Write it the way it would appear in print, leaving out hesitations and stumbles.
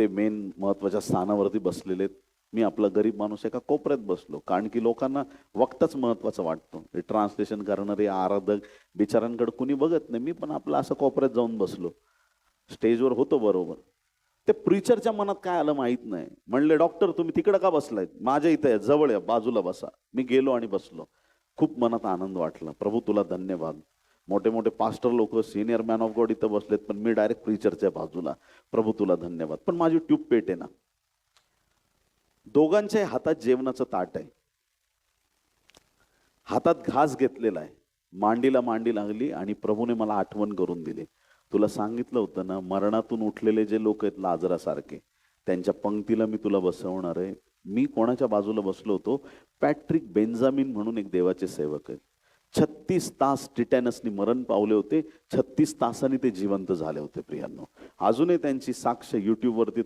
ते मेन महत्त्वाच्या स्थानावरती बसलेले आहेत. मी आपला गरीब माणूस एका कोपऱ्यात बसलो, कारण की लोकांना वक्ताच महत्त्वाचं वाटतं. हे ट्रान्सलेशन करणारे आराधक बिचारांकडे कुणी बघत नाही. मी पण आपलं असं कोपऱ्यात जाऊन बसलो. स्टेजवर होतो बरोबर. ते प्रीचरच्या मनात काय आलं माहीत नाही. म्हणले, "डॉक्टर तुम्ही तिकडं का बसलायत? माझ्या इथं आहे, जवळ आहे, बाजूला बसा." मी गेलो आणि बसलो. खूप मनात आनंद वाटला. प्रभू तुला धन्यवाद. मोठे मोठे पास्टर लोक, सिनियर मॅन ऑफ गॉड इथं बसलेत, पण मी डायरेक्ट प्रीचरच्या बाजूला. प्रभू तुला धन्यवाद. पण माझी ट्यूब पेट आहे ना. दोघांच्या हातात जेवणाचं ताट आहे. हातात घास घेतलेला आहे. मांडीला मांडी लागली आणि प्रभूने मला आठवण करून दिली. तुला सांगितलं होतं ना, मरणातून उठलेले जे लोक आहेत लाजरासारखे, त्यांच्या पंक्तीला मी तुला बसवणार आहे. मी कोणाच्या बाजूला बसलो होतो? पॅट्रिक बेंजामिन म्हणून एक देवाचे सेवक आहेत. 36 तास टिटॅनसनी मरण पावले होते. 36 तासांनी ते जिवंत झाले होते प्रियांनो. अजूनही त्यांची साक्ष युट्यूबवरती